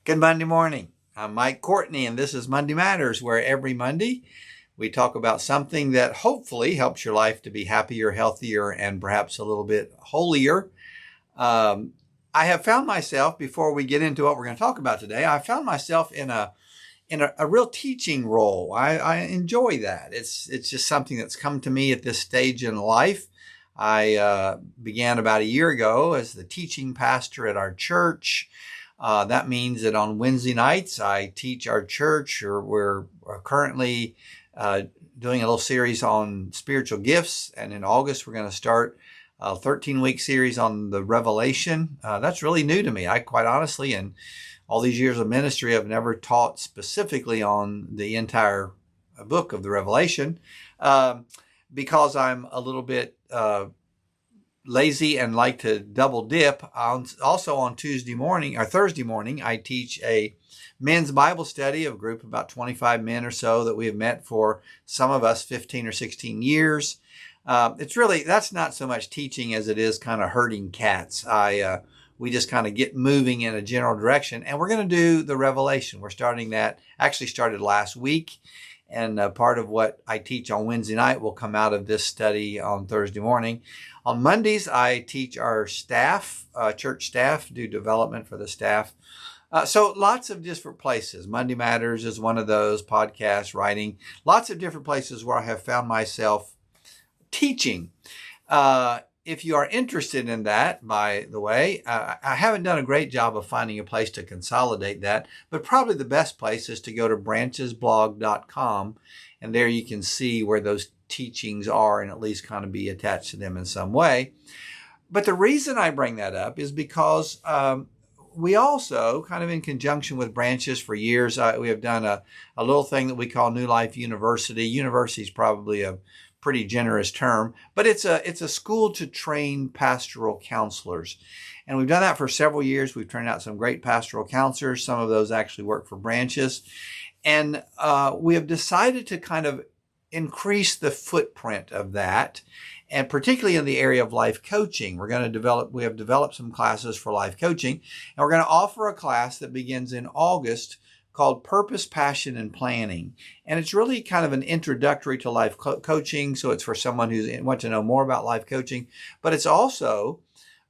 Good Monday morning. I'm Mike Courtney, and this is Monday Matters, where every Monday we talk about something that hopefully helps your life to be happier, healthier, and perhaps a little bit holier. I have found myself, before we get into what we're going to talk about today, I found myself in a real teaching role. I enjoy that. It's just something that's come to me at this stage in life. I began about a year ago as the teaching pastor at our church. That means that on Wednesday nights, I teach our church, or we're currently doing a little series on spiritual gifts. And in August, we're going to start a 13-week series on the Revelation. That's really new to me. I quite honestly, in all these years of ministry, I've never taught specifically on the entire book of the Revelation because I'm a little bit lazy and like to double dip. Also on Tuesday morning or Thursday morning, I teach a men's Bible study of a group of about 25 men or so that we have met for, some of us, 15 or 16 years. That's not so much teaching as it is kind of herding cats. We just kind of get moving in a general direction, and we're going to do the Revelation. We're starting that, actually started last week. And part of what I teach on Wednesday night will come out of this study on Thursday morning. On Mondays, I teach our staff, church staff, do development for the staff. So lots of different places. Monday Matters is one of those, podcasts, writing, lots of different places where I have found myself teaching. If you are interested in that, by the way, I haven't done a great job of finding a place to consolidate that, but probably the best place is to go to branchesblog.com, and there you can see where those teachings are and at least kind of be attached to them in some way. But the reason I bring that up is because we also, kind of in conjunction with Branches for years, we have done a little thing that we call New Life University. University is probably a pretty generous term, but it's a school to train pastoral counselors. And we've done that for several years. We've turned out some great pastoral counselors. Some of those actually work for Branches. And we have decided to kind of increase the footprint of that, and particularly in the area of life coaching. We have developed some classes for life coaching, and we're going to offer a class that begins in August called Purpose, Passion, and Planning. And it's really kind of an introductory to life coaching. So it's for someone who wants to know more about life coaching, but it's also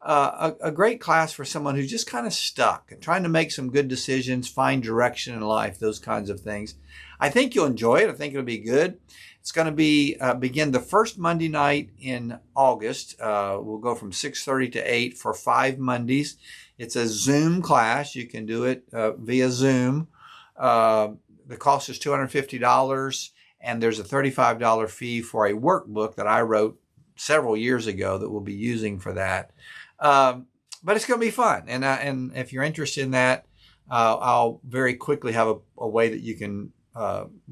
a great class for someone who's just kind of stuck and trying to make some good decisions, find direction in life, those kinds of things. I think you'll enjoy it. I think it'll be good. It's going to be begin the first Monday night in August. We'll go from 6:30 to 8 for 5 Mondays. It's a Zoom class. You can do it via Zoom. The cost is $250, and there's a $35 fee for a workbook that I wrote several years ago that we'll be using for that. But it's going to be fun. And if you're interested in that, I'll very quickly have a way that you can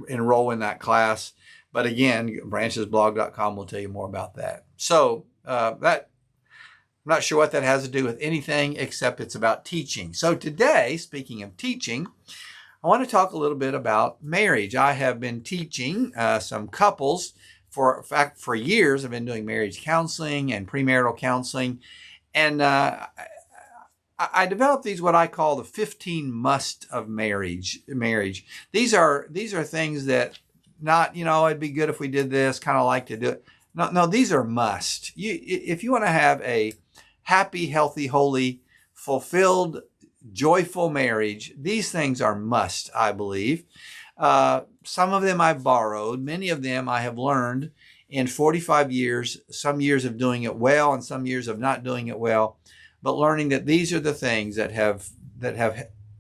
enroll in that class. But again, branchesblog.com will tell you more about that. So I'm not sure what that has to do with anything except it's about teaching. So today, speaking of teaching, I want to talk a little bit about marriage. I have been teaching some couples for years. I've been doing marriage counseling and premarital counseling. And I developed these, what I call the 15 must of marriage. These are things that not, it'd be good if we did this, kind of like to do it. No, these are must. If you want to have a happy, healthy, holy, fulfilled, joyful marriage, these things are must, I believe. Some of them I've borrowed. Many of them I have learned in 45 years, some years of doing it well and some years of not doing it well, but learning that these are the things that have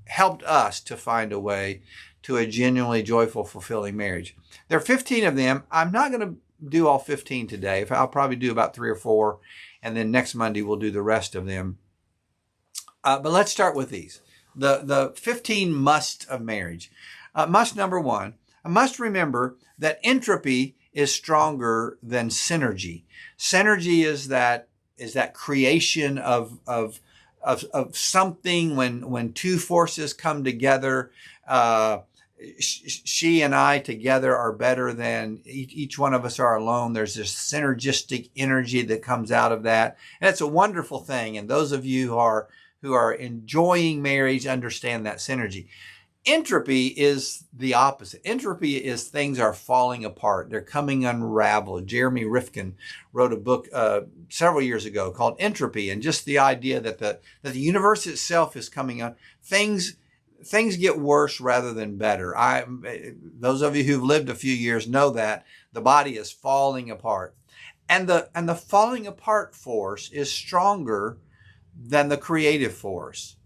helped us to find a way to a genuinely joyful, fulfilling marriage. There are 15 of them. I'm not going to do all 15 today. I'll probably do about 3 or 4, and then next Monday we'll do the rest of them. But let's start with these. The 15 must of marriage. Must number 1, I must remember that entropy is stronger than synergy. Synergy is that creation of something when two forces come together. She and I together are better than each one of us are alone. There's this synergistic energy that comes out of that. And it's a wonderful thing. And those of you who are who are enjoying marriage understand that synergy. Entropy is the opposite. Entropy is things are falling apart. They're coming unraveled. Jeremy Rifkin wrote a book several years ago called Entropy, and just the idea that the universe itself is coming on. Things get worse rather than better. Those of you who've lived a few years know that the body is falling apart, and the falling apart force is stronger than the creative force,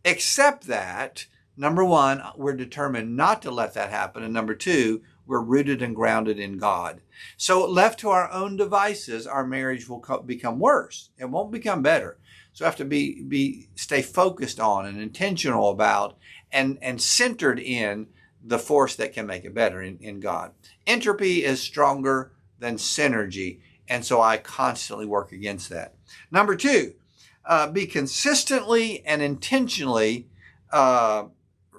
except that, number one, we're determined not to let that happen. And number two, we're rooted and grounded in God. So left to our own devices, our marriage will become worse. It won't become better. So we have to stay focused on and intentional about and centered in the force that can make it better in God. Entropy is stronger than synergy. And so I constantly work against that. Number two, be consistently and intentionally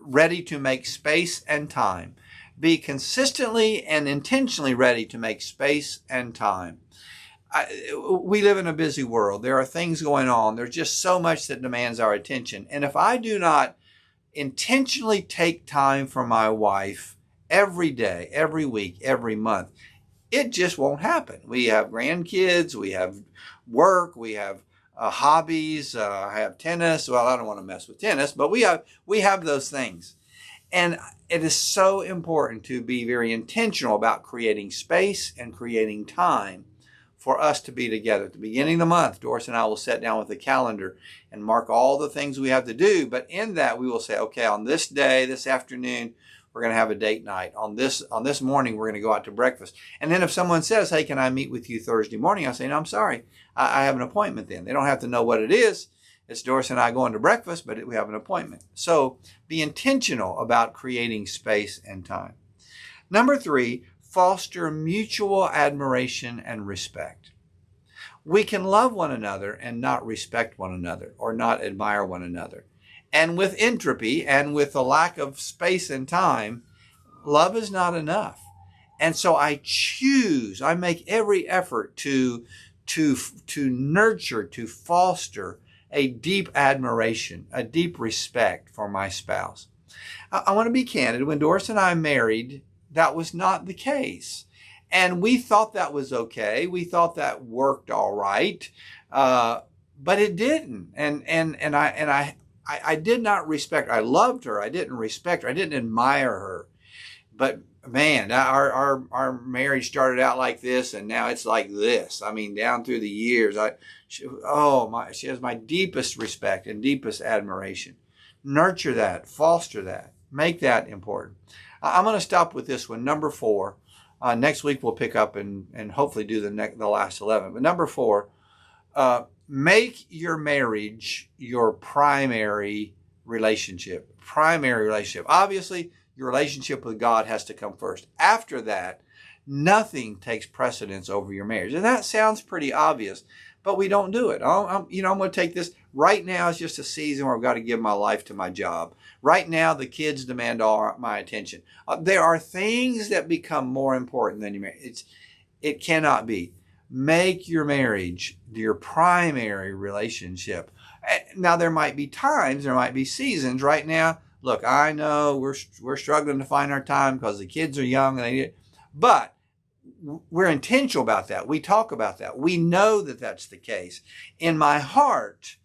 ready to make space and time. Be consistently and intentionally ready to make space and time. We live in a busy world. There are things going on. There's just so much that demands our attention. And if I do not intentionally take time for my wife every day, every week, every month, it just won't happen. We have grandkids, we have work, we have hobbies. I have tennis. Well, I don't want to mess with tennis, but we have those things. And it is so important to be very intentional about creating space and creating time for us to be together. At the beginning of the month, Doris and I will sit down with the calendar and mark all the things we have to do. But in that, we will say, okay, on this day, this afternoon, we're going to have a date night. On this morning, we're going to go out to breakfast. And then if someone says, hey, can I meet with you Thursday morning? I say, no, I'm sorry. I have an appointment then. They don't have to know what it is. It's Doris and I going to breakfast, but we have an appointment. So be intentional about creating space and time. Number three, foster mutual admiration and respect. We can love one another and not respect one another or not admire one another. And with entropy and with the lack of space and time, love is not enough. And so I make every effort to nurture, to foster a deep admiration, a deep respect for my spouse. I want to be candid. When Doris and I married, that was not the case. And we thought that was okay. We thought that worked all right. But it didn't. And I did not respect her. I loved her. I didn't respect her. I didn't admire her. But man, our marriage started out like this, and now it's like this. I mean, down through the years, she has my deepest respect and deepest admiration. Nurture that, foster that, make that important. I'm going to stop with this one. Number 4. Next week we'll pick up and hopefully do the last 11. But number 4, make your marriage your primary relationship. Primary relationship. Obviously, your relationship with God has to come first. After that, nothing takes precedence over your marriage. And that sounds pretty obvious, but we don't do it. I'm going to take this. Right now is just a season where I've got to give my life to my job. Right now, the kids demand all my attention. There are things that become more important than your marriage. It cannot be. Make your marriage your primary relationship. Now, there might be times, there might be seasons. Right now, look, I know we're struggling to find our time because the kids are young, but we're intentional about that. We talk about that. We know that that's the case. In my heart,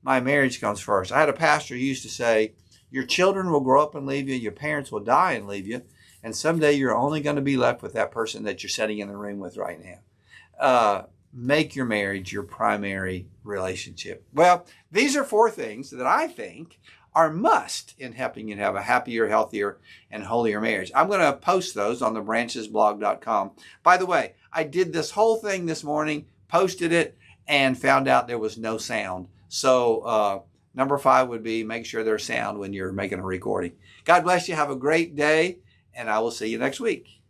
my marriage comes first. I had a pastor who used to say, your children will grow up and leave you, your parents will die and leave you, and someday you're only going to be left with that person that you're sitting in the room with right now. Make your marriage your primary relationship. Well, these are 4 things that I think are must in helping you have a happier, healthier, and holier marriage. I'm going to post those on thebranchesblog.com. By the way, I did this whole thing this morning, posted it, and found out there was no sound. So number 5 would be make sure there's sound when you're making a recording. God bless you. Have a great day, and I will see you next week.